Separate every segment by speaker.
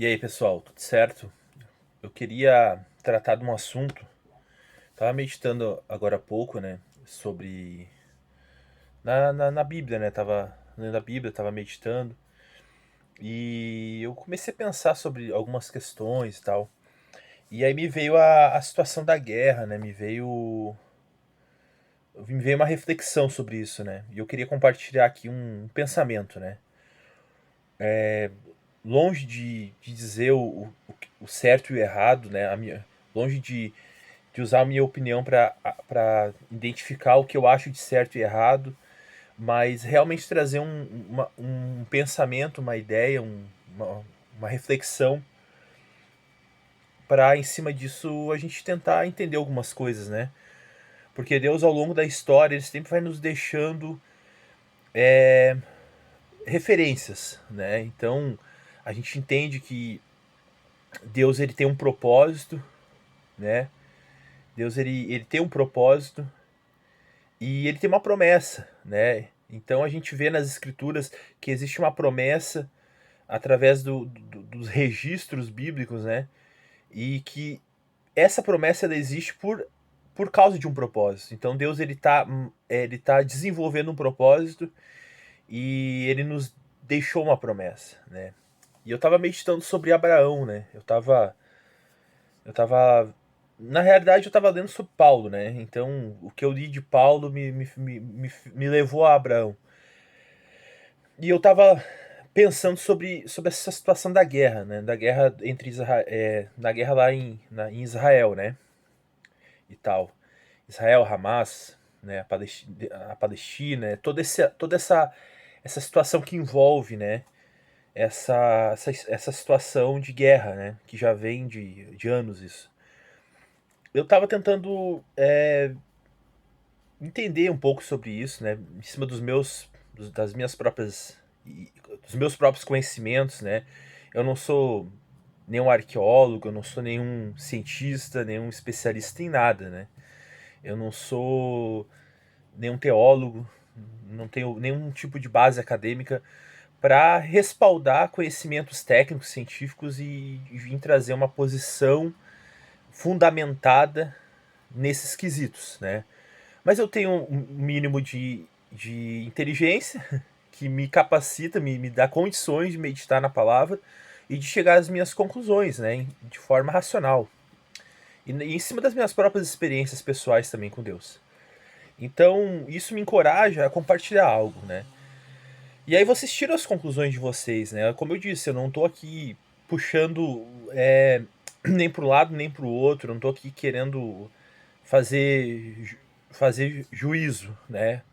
Speaker 1: E aí, pessoal, tudo certo? Eu queria tratar de um assunto. Tava meditando agora há pouco, né? Sobre. Na Bíblia, né? Tava lendo a Bíblia, tava meditando. E eu comecei a pensar sobre algumas questões e tal. E aí me veio a situação da guerra, né? Me veio uma reflexão sobre isso, né? E eu queria compartilhar aqui um pensamento, né? Longe de dizer o certo e o errado, né? Longe de usar a minha opinião para identificar o que eu acho de certo e errado, mas realmente trazer um pensamento, uma ideia, uma reflexão para em cima disso a gente tentar entender algumas coisas, né? Porque Deus ao longo da história ele sempre vai nos deixando referências, né? Então a gente entende que Deus ele tem um propósito, né? Deus ele tem um propósito e ele tem uma promessa, né? Então a gente vê nas escrituras que existe uma promessa através dos registros bíblicos, né? E que essa promessa ela existe por causa de um propósito. Então Deus ele tá desenvolvendo um propósito e ele nos deixou uma promessa, né? E eu tava meditando sobre Abraão, né? Eu tava na realidade eu tava lendo sobre Paulo, né? Então o que eu li de Paulo me levou a Abraão. E eu tava pensando sobre essa situação da guerra, né? Da guerra entre Israel, na guerra lá em Israel, né? E tal. Israel, Hamas, né? A Palestina, toda essa situação que envolve, né? Essa situação de guerra, né? Que já vem de anos isso. Eu tava tentando entender um pouco sobre isso, né? Em cima das minhas próprias, dos meus próprios conhecimentos, né? Eu não sou nenhum arqueólogo, eu não sou nenhum cientista, nenhum especialista em nada, né? Eu não sou nenhum teólogo, não tenho nenhum tipo de base acadêmica para respaldar conhecimentos técnicos, científicos e vir trazer uma posição fundamentada nesses quesitos, né? Mas eu tenho um mínimo de inteligência que me capacita, me dá condições de meditar na palavra e de chegar às minhas conclusões, né, de forma racional. E em cima das minhas próprias experiências pessoais também com Deus. Então, isso me encoraja a compartilhar algo, né? E aí vocês tiram as conclusões de vocês, né? Como eu disse, eu não tô aqui puxando nem pro lado nem pro outro, não tô aqui querendo fazer fazer juízo, né?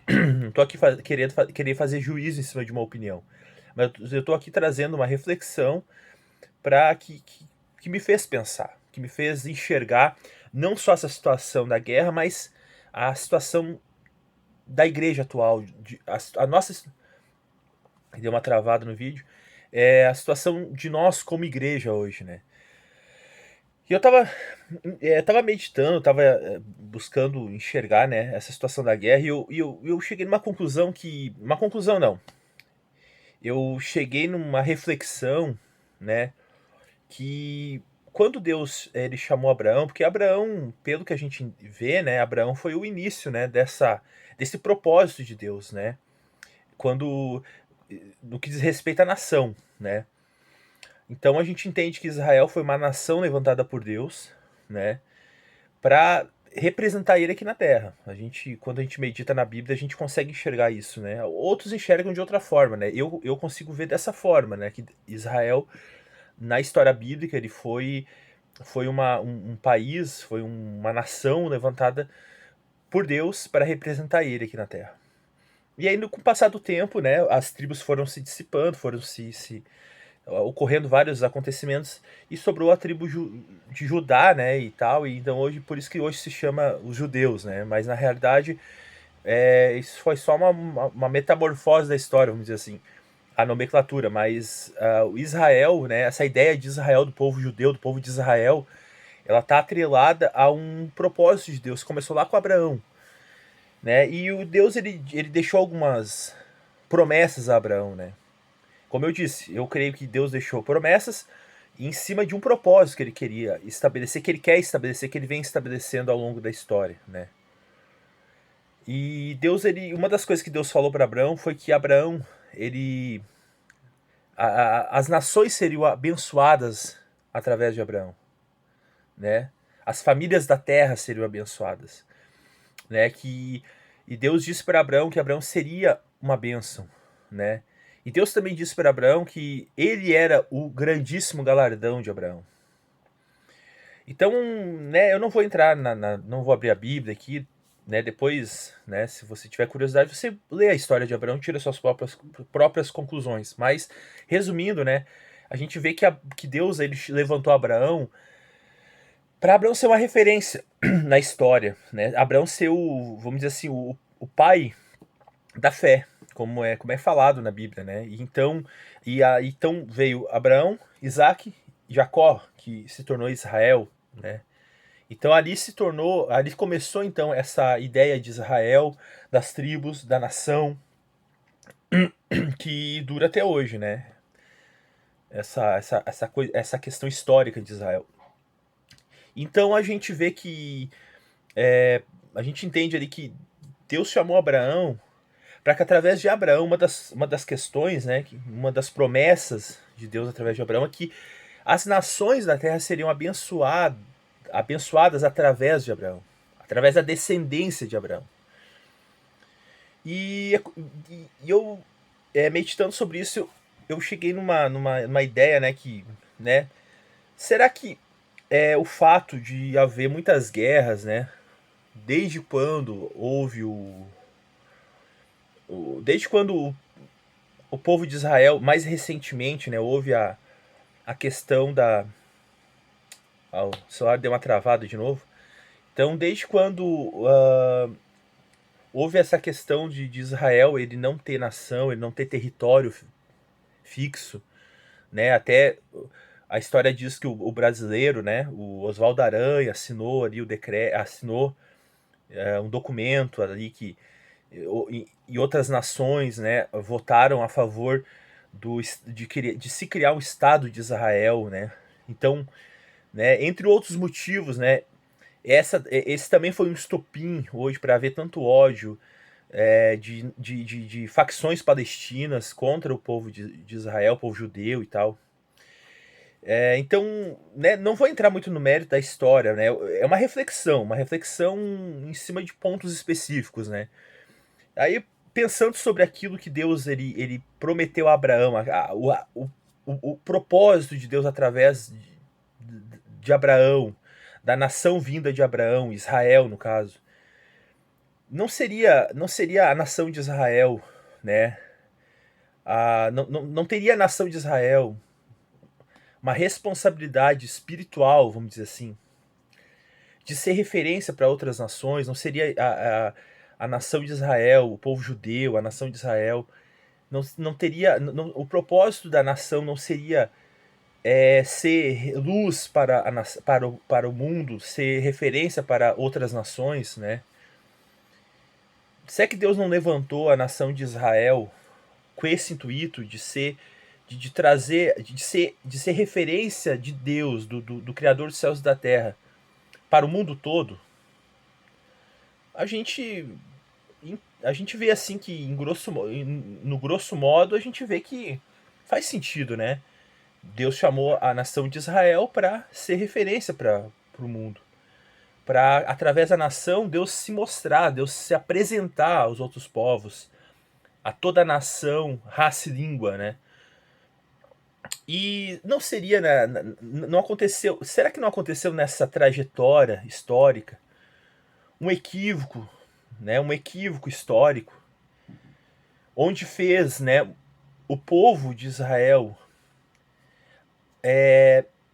Speaker 1: Não tô aqui querer fazer juízo em cima de uma opinião. Mas eu tô aqui trazendo uma reflexão para que me fez pensar, que me fez enxergar não só essa situação da guerra, mas a situação da igreja atual, a nossa. Deu uma travada no vídeo. É a situação de nós como igreja hoje, né? E eu tava meditando, tava buscando enxergar, né, essa situação da guerra e eu cheguei numa conclusão que. Uma conclusão não. Eu cheguei numa reflexão, né, que quando Deus ele chamou Abraão, porque Abraão, pelo que a gente vê, né, Abraão foi o início, né, desse propósito de Deus, né, quando no que diz respeito à nação, né. Então a gente entende que Israel foi uma nação levantada por Deus, né, para representar ele aqui na Terra. Quando a gente medita na Bíblia, a gente consegue enxergar isso, né? Outros enxergam de outra forma, né? Eu consigo ver dessa forma, né? Que Israel, na história bíblica, ele foi um país, foi uma nação levantada por Deus para representar ele aqui na Terra. E aí, com o passar do tempo, né, as tribos foram se dissipando, foram se ocorrendo vários acontecimentos e sobrou a tribo de Judá, né, e tal, e então hoje por isso que hoje se chama os judeus, né, mas na realidade isso foi só uma metamorfose da história, vamos dizer assim, a nomenclatura, mas o Israel, né, essa ideia de Israel, do povo judeu, do povo de Israel, ela está atrelada a um propósito de Deus, que começou lá com Abraão, né, e o Deus ele deixou algumas promessas a Abraão, né, Como eu disse, eu creio que Deus deixou promessas em cima de um propósito que ele queria estabelecer, que ele quer estabelecer, que ele vem estabelecendo ao longo da história, né? E Deus, uma das coisas que Deus falou para Abraão foi que Abraão, ele, as nações seriam abençoadas através de Abraão, né? As famílias da terra seriam abençoadas, né? E Deus disse para Abraão que Abraão seria uma bênção, né? E Deus também disse para Abraão que ele era o grandíssimo galardão de Abraão. Então, né, eu não vou entrar não vou abrir a Bíblia aqui, né? Depois, né, se você tiver curiosidade, você lê a história de Abraão, tira suas próprias conclusões. Mas, resumindo, né, a gente vê que Deus ele levantou Abraão para Abraão ser uma referência na história, né? Abraão ser vamos dizer assim, o pai da fé, como é falado na Bíblia, né? Então veio Abraão, Isaac, Jacó, que se tornou Israel, né? Então ali começou então essa ideia de Israel, das tribos, da nação, que dura até hoje, né? Essa questão histórica de Israel. Então a gente vê que a gente entende ali que Deus chamou Abraão para que através de Abraão, uma das questões, né, uma das promessas de Deus através de Abraão é que as nações da terra seriam abençoadas através de Abraão, através da descendência de Abraão. E eu, meditando sobre isso, eu cheguei numa ideia, né, né, será que o fato de haver muitas guerras, né, desde quando houve desde quando o povo de Israel, mais recentemente, né, houve a questão da... o celular deu uma travada de novo. Então, desde quando houve essa questão de Israel, ele não ter nação, ele não ter território fixo, né, até a história diz que o brasileiro, né, o Oswaldo Aranha assinou ali assinou um documento ali que e outras nações, né, votaram a favor de se criar um Estado de Israel, né? Então, né, entre outros motivos, né, esse também foi um estopim hoje para haver tanto ódio de facções palestinas contra o povo de Israel, o povo judeu e tal. Então, né, não vou entrar muito no mérito da história, né? É uma reflexão em cima de pontos específicos, né? Aí, pensando sobre aquilo que Deus ele prometeu a Abraão, o propósito de Deus através de Abraão, da nação vinda de Abraão, Israel no caso, não seria a nação de Israel, né? Não teria a nação de Israel uma responsabilidade espiritual, vamos dizer assim, de ser referência para outras nações, não seria a nação de Israel, o povo judeu, a nação de Israel, não teria. O propósito da nação não seria ser luz para o mundo, ser referência para outras nações, né? Se é que Deus não levantou a nação de Israel com esse intuito de ser de trazer, de ser referência de Deus, do Criador dos céus e da terra, para o mundo todo, a gente a gente vê assim que no grosso modo a gente vê que faz sentido, né? Deus chamou a nação de Israel para ser referência para o mundo, para através da nação Deus se mostrar, Deus se apresentar aos outros povos, a toda a nação, raça e língua, né? E não seria, né, não aconteceu, será que não aconteceu nessa trajetória histórica um equívoco, né, um equívoco histórico, onde fez, né, o povo de Israel,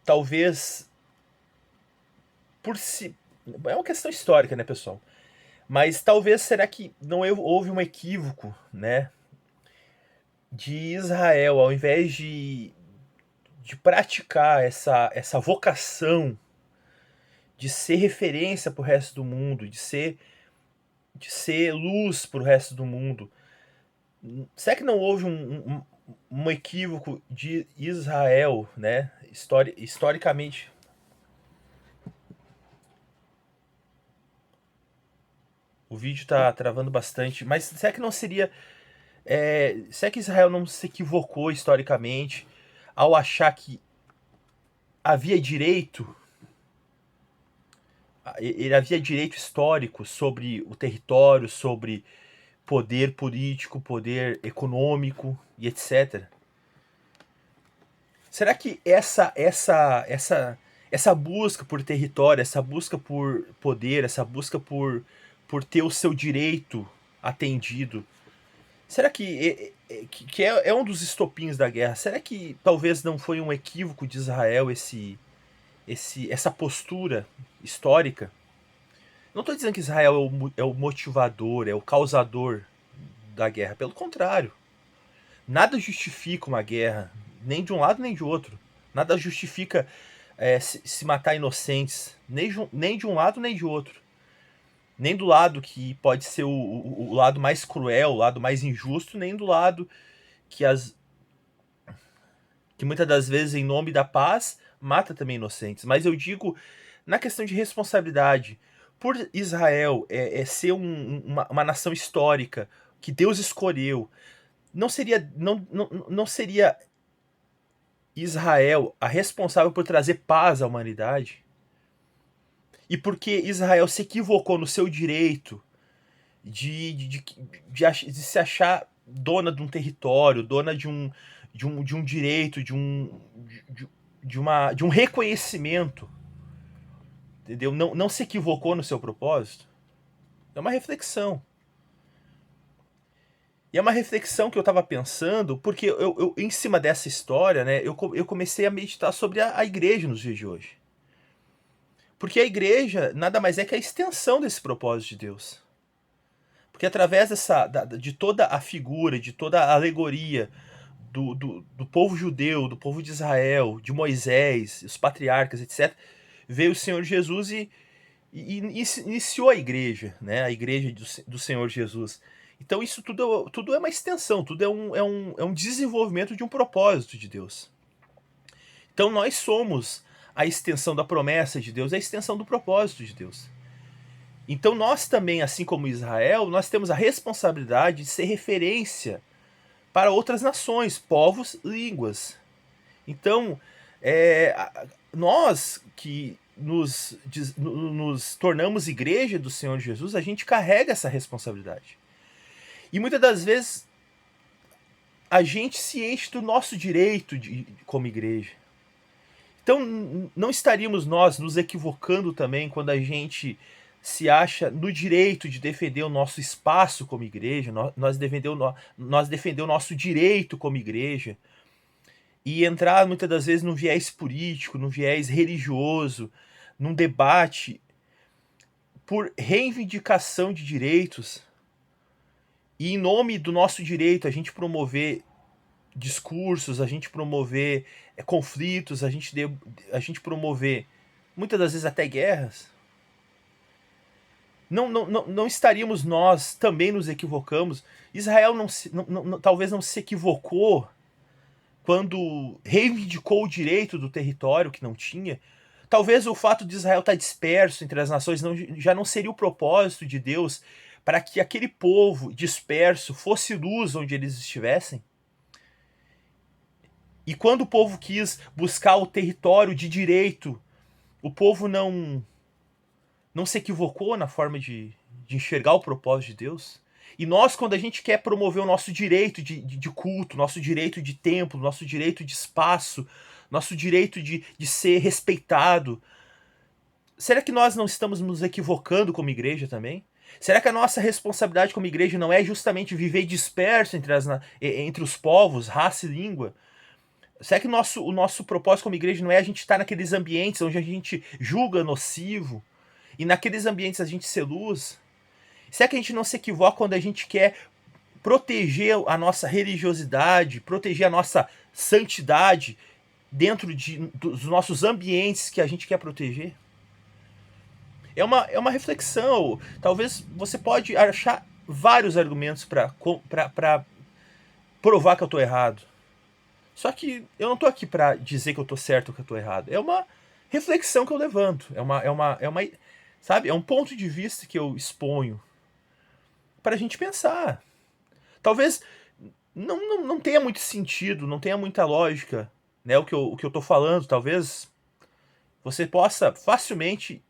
Speaker 1: talvez por si, é uma questão histórica, né, pessoal? Mas talvez será que não houve um equívoco, né, de Israel, ao invés de praticar essa vocação de ser referência para o resto do mundo, de ser luz para o resto do mundo. Será que não houve um equívoco de Israel, né? Historicamente. O vídeo tá travando bastante, mas será que não seria. Será que Israel não se equivocou historicamente ao achar que havia direito, ele havia direito histórico sobre o território, sobre poder político, poder econômico e etc. Será que essa busca por território, essa busca por poder, essa busca por ter o seu direito atendido, será que é um dos estopins da guerra? Será que talvez não foi um equívoco de Israel essa postura histórica? Não estou dizendo que Israel é o motivador, é o causador da guerra. Pelo contrário. Nada justifica uma guerra, nem de um lado nem de outro. Nada justifica se matar inocentes, nem de um lado nem de outro. Nem do lado que pode ser o lado mais cruel, o lado mais injusto, nem do lado que, que muitas das vezes, em nome da paz, mata também inocentes. Mas eu digo, na questão de responsabilidade, por Israel ser uma nação histórica que Deus escolheu, não seria Israel a responsável por trazer paz à humanidade? E porque Israel se equivocou no seu direito de se achar dona de um território, dona de um direito, de um reconhecimento, entendeu? Não se equivocou no seu propósito? É uma reflexão. E é uma reflexão que eu estava pensando, porque em cima dessa história, né, eu comecei a meditar sobre a igreja nos dias de hoje. Porque a igreja nada mais é que a extensão desse propósito de Deus. Porque através de toda a figura, de toda a alegoria do povo judeu, do povo de Israel, de Moisés, os patriarcas, etc., veio o Senhor Jesus e iniciou a igreja, né? A igreja do Senhor Jesus. Então isso tudo é uma extensão, tudo é um desenvolvimento de um propósito de Deus. Então nós somos a extensão da promessa de Deus, a extensão do propósito de Deus. Então nós também, assim como Israel, nós temos a responsabilidade de ser referência para outras nações, povos, línguas. Então, nós que nos tornamos igreja do Senhor Jesus, a gente carrega essa responsabilidade. E muitas das vezes a gente se enche do nosso direito como igreja. Então, não estaríamos nós nos equivocando também quando a gente se acha no direito de defender o nosso espaço como igreja, nós defender o nosso direito como igreja, e entrar muitas das vezes num viés político, num viés religioso, num debate por reivindicação de direitos, e em nome do nosso direito a gente promover discursos, a gente promover conflitos, a gente promover muitas das vezes até guerras. Não estaríamos nós também nos equivocamos? Israel talvez não se equivocou quando reivindicou o direito do território que não tinha. Talvez o fato de Israel estar disperso entre as nações já não seria o propósito de Deus para que aquele povo disperso fosse luz onde eles estivessem. E quando o povo quis buscar o território de direito, o povo não se equivocou na forma de enxergar o propósito de Deus? E nós, quando a gente quer promover o nosso direito de culto, nosso direito de templo, nosso direito de espaço, nosso direito de ser respeitado, será que nós não estamos nos equivocando como igreja também? Será que a nossa responsabilidade como igreja não é justamente viver disperso entre os povos, raça e língua? Será que o nosso propósito como igreja não é a gente estar naqueles ambientes onde a gente julga nocivo, e naqueles ambientes a gente ser luz? Será que a gente não se equivoca quando a gente quer proteger a nossa religiosidade, proteger a nossa santidade dentro dos nossos ambientes que a gente quer proteger? É uma reflexão. Talvez você pode achar vários argumentos para provar que eu estou errado. Só que eu não tô aqui para dizer que eu tô certo ou que eu tô errado. É uma reflexão que eu levanto. Sabe? É um ponto de vista que eu exponho para a gente pensar. Talvez não tenha muito sentido, não tenha muita lógica, né? O que eu tô falando. Talvez você possa facilmente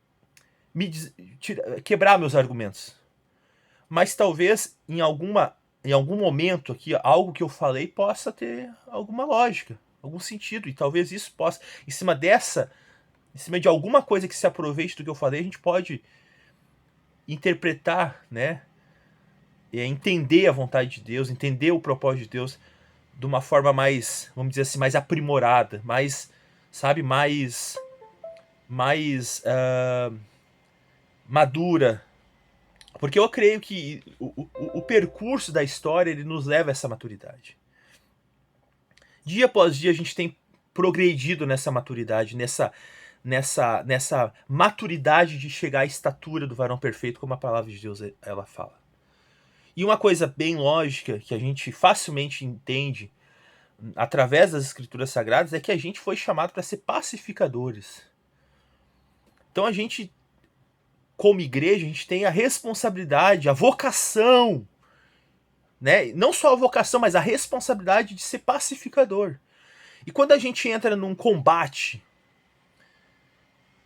Speaker 1: quebrar meus argumentos. Mas talvez em algum momento aqui, algo que eu falei possa ter alguma lógica, algum sentido. E talvez isso possa, em cima de alguma coisa que se aproveite do que eu falei, a gente pode interpretar, né? Entender a vontade de Deus, entender o propósito de Deus de uma forma mais, vamos dizer assim, mais aprimorada, mais, sabe, mais madura. Porque eu creio que o percurso da história ele nos leva a essa maturidade. Dia após dia a gente tem progredido nessa maturidade, nessa maturidade de chegar à estatura do varão perfeito, como a palavra de Deus ela fala. E uma coisa bem lógica que a gente facilmente entende através das escrituras sagradas é que a gente foi chamado para ser pacificadores. Então a gente, como igreja, a gente tem a responsabilidade, a vocação, né? Não só a vocação, mas a responsabilidade de ser pacificador. E quando a gente entra num combate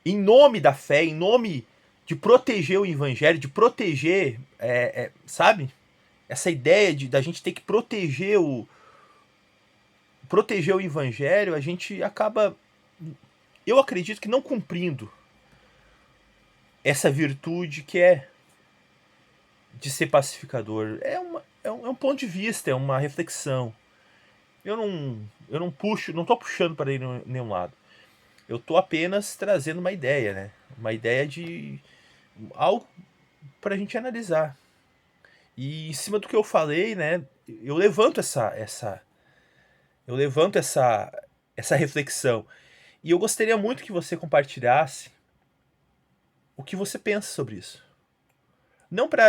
Speaker 1: em nome da fé, em nome de proteger o evangelho, de proteger, sabe? Essa ideia da gente ter que proteger o evangelho, a gente acaba, eu acredito que não cumprindo essa virtude que é de ser pacificador. É um ponto de vista, é uma reflexão. Eu não tô puxando para nenhum lado. Eu tô apenas trazendo uma ideia, né? Uma ideia de algo para a gente analisar. E em cima do que eu falei, né? Eu levanto essa reflexão. E eu gostaria muito que você compartilhasse o que você pensa sobre isso. Não para